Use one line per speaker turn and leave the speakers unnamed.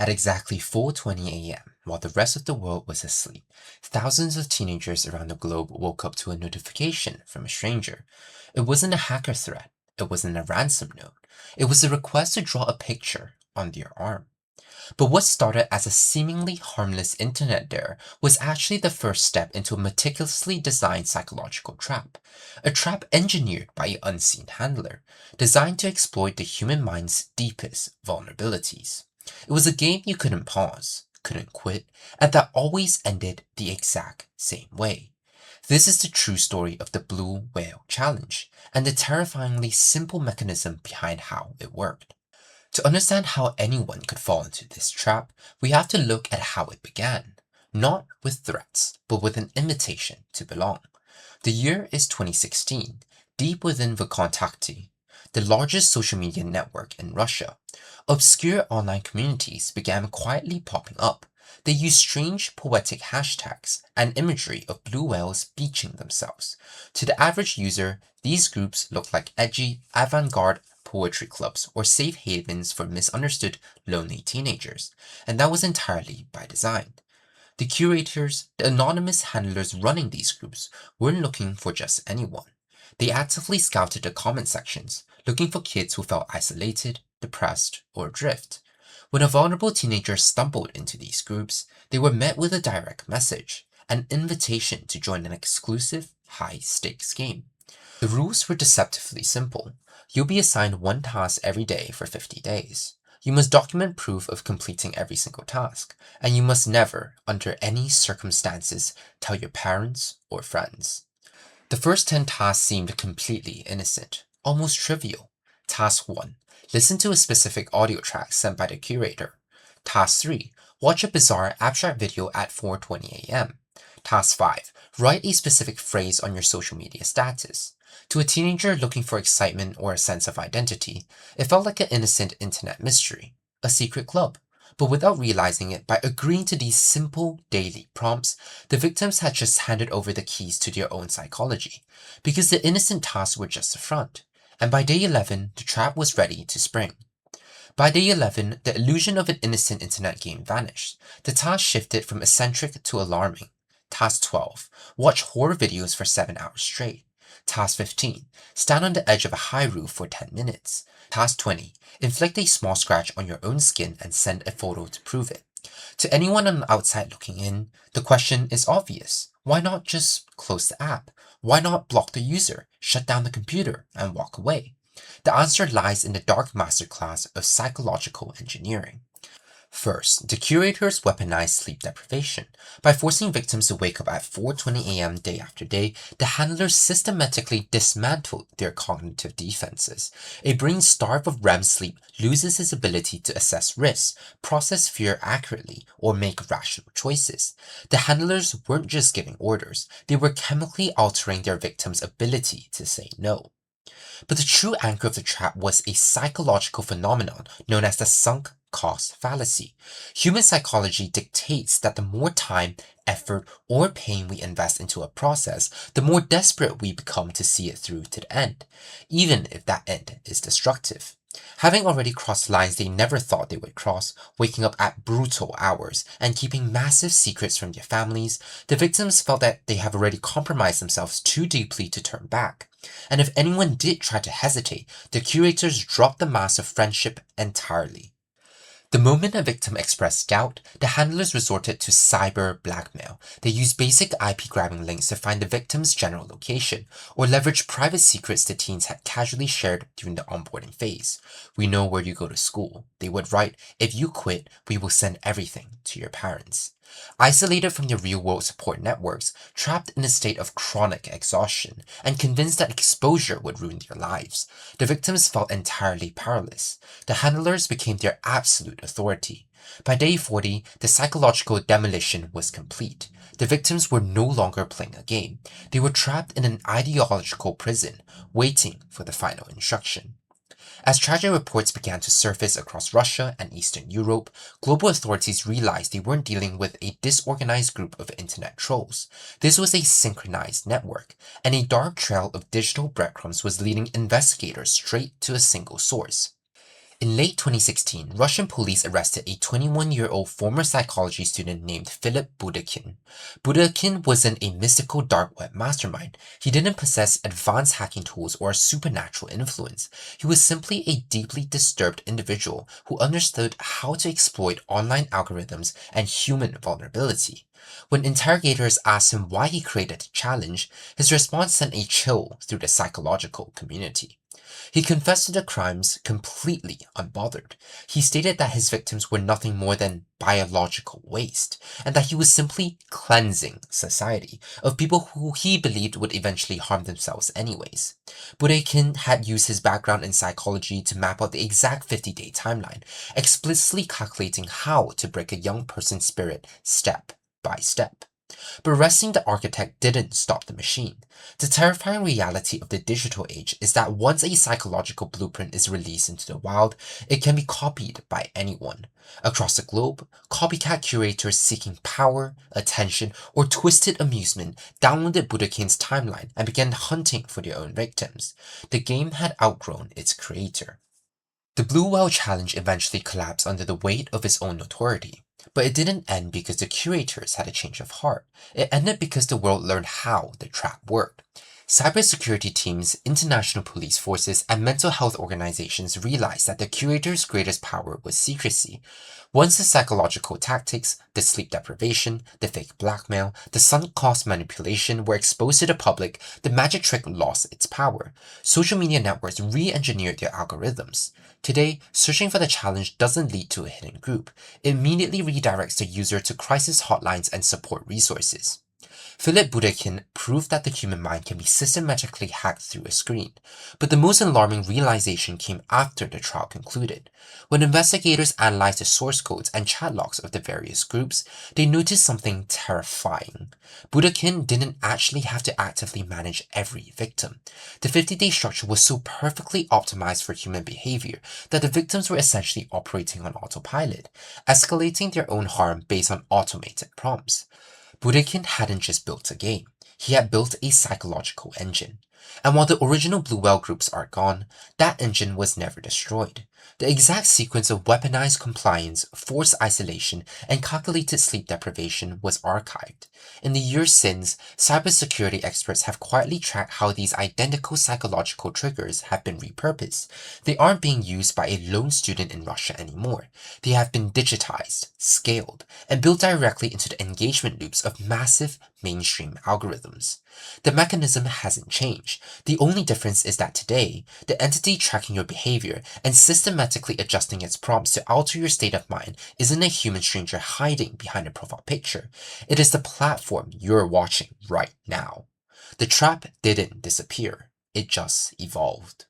At exactly 4:20 a.m., while the rest of the world was asleep, thousands of teenagers around the globe woke up to a notification from a stranger. It wasn't a hacker threat. It wasn't a ransom note. It was a request to draw a picture on their arm. But what started as a seemingly harmless internet dare was actually the first step into a meticulously designed psychological trap. A trap engineered by an unseen handler, designed to exploit the human mind's deepest vulnerabilities. It was a game you couldn't pause, couldn't quit, and that always ended the exact same way. This is the true story of the Blue Whale Challenge, and the terrifyingly simple mechanism behind how it worked. To understand how anyone could fall into this trap, we have to look at how it began. Not with threats, but with an invitation to belong. The year is 2016, deep within VKontakte, the largest social media network in Russia. Obscure online communities began quietly popping up. They used strange poetic hashtags and imagery of blue whales beaching themselves. To the average user, these groups looked like edgy, avant-garde poetry clubs or safe havens for misunderstood, lonely teenagers, and that was entirely by design. The curators, the anonymous handlers running these groups, weren't looking for just anyone. They actively scouted the comment sections, looking for kids who felt isolated, depressed, or adrift. When a vulnerable teenager stumbled into these groups, they were met with a direct message, an invitation to join an exclusive, high-stakes game. The rules were deceptively simple. You'll be assigned one task every day for 50 days. You must document proof of completing every single task, and you must never, under any circumstances, tell your parents or friends. The first 10 tasks seemed completely innocent, almost trivial. Task 1. Listen to a specific audio track sent by the curator. Task 3. Watch a bizarre abstract video at 4:20 a.m. Task 5. Write a specific phrase on your social media status. To a teenager looking for excitement or a sense of identity, it felt like an innocent internet mystery, a secret club. But without realizing it, by agreeing to these simple daily prompts, the victims had just handed over the keys to their own psychology, because the innocent tasks were just a front. And by day 11, the trap was ready to spring. By day 11, the illusion of an innocent internet game vanished. The task shifted from eccentric to alarming. Task 12. Watch horror videos for 7 hours straight. Task 15. Stand on the edge of a high roof for 10 minutes. Task 20. Inflict a small scratch on your own skin and send a photo to prove it. To anyone on the outside looking in, the question is obvious. Why not just close the app? Why not block the user, shut down the computer, and walk away? The answer lies in the dark masterclass of psychological engineering. First, the curators weaponized sleep deprivation. By forcing victims to wake up at 4:20 a.m. day after day, the handlers systematically dismantled their cognitive defenses. A brain starved of REM sleep loses its ability to assess risks, process fear accurately, or make rational choices. The handlers weren't just giving orders, they were chemically altering their victims' ability to say no. But the true anchor of the trap was a psychological phenomenon known as the Sunk-Cost Fallacy. Human psychology dictates that the more time, effort, or pain we invest into a process, the more desperate we become to see it through to the end, even if that end is destructive. Having already crossed lines they never thought they would cross, waking up at brutal hours and keeping massive secrets from their families, the victims felt that they have already compromised themselves too deeply to turn back. And if anyone did try to hesitate, the curators dropped the mask of friendship entirely. The moment a victim expressed doubt, the handlers resorted to cyber-blackmail. They used basic IP-grabbing links to find the victim's general location, or leveraged private secrets the teens had casually shared during the onboarding phase. "We know where you go to school," they would write. "If you quit, we will send everything to your parents." Isolated from their real-world support networks, trapped in a state of chronic exhaustion, and convinced that exposure would ruin their lives, the victims felt entirely powerless. The handlers became their absolute authority. By day 40, the psychological demolition was complete. The victims were no longer playing a game. They were trapped in an ideological prison, waiting for the final instruction. As tragic reports began to surface across Russia and Eastern Europe, global authorities realized they weren't dealing with a disorganized group of internet trolls. This was a synchronized network, and a dark trail of digital breadcrumbs was leading investigators straight to a single source. In late 2016, Russian police arrested a 21-year-old former psychology student named Philip Budikin. Budikin wasn't a mystical dark web mastermind. He didn't possess advanced hacking tools or a supernatural influence. He was simply a deeply disturbed individual who understood how to exploit online algorithms and human vulnerability. When interrogators asked him why he created the challenge, his response sent a chill through the psychological community. He confessed to the crimes completely unbothered. He stated that his victims were nothing more than biological waste, and that he was simply cleansing society of people who he believed would eventually harm themselves anyways. Budikin had used his background in psychology to map out the exact 50-day timeline, explicitly calculating how to break a young person's spirit step by step. But arresting the architect didn't stop the machine. The terrifying reality of the digital age is that once a psychological blueprint is released into the wild, it can be copied by anyone. Across the globe, copycat curators seeking power, attention, or twisted amusement downloaded Budikin's timeline and began hunting for their own victims. The game had outgrown its creator. The Blue Whale Challenge eventually collapsed under the weight of its own notoriety. But it didn't end because the curators had a change of heart. It ended because the world learned how the trap worked. Cybersecurity teams, international police forces, and mental health organizations realized that the curators' greatest power was secrecy. Once the psychological tactics, the sleep deprivation, the fake blackmail, the sunk-cost manipulation were exposed to the public, the magic trick lost its power. Social media networks re-engineered their algorithms. Today, searching for the challenge doesn't lead to a hidden group. It immediately redirects the user to crisis hotlines and support resources. Philip Budikin proved that the human mind can be systematically hacked through a screen, but the most alarming realization came after the trial concluded. When investigators analyzed the source codes and chat logs of the various groups, they noticed something terrifying. Budikin didn't actually have to actively manage every victim. The 50-day structure was so perfectly optimized for human behavior that the victims were essentially operating on autopilot, escalating their own harm based on automated prompts. Budikin hadn't just built a game, he had built a psychological engine. And while the original Blue Whale groups are gone, that engine was never destroyed. The exact sequence of weaponized compliance, forced isolation, and calculated sleep deprivation was archived. In the years since, cybersecurity experts have quietly tracked how these identical psychological triggers have been repurposed. They aren't being used by a lone student in Russia anymore. They have been digitized, scaled, and built directly into the engagement loops of massive mainstream algorithms. The mechanism hasn't changed. The only difference is that today, the entity tracking your behavior and systematically adjusting its prompts to alter your state of mind isn't a human stranger hiding behind a profile picture. It is the platform you're watching right now. The trap didn't disappear. It just evolved.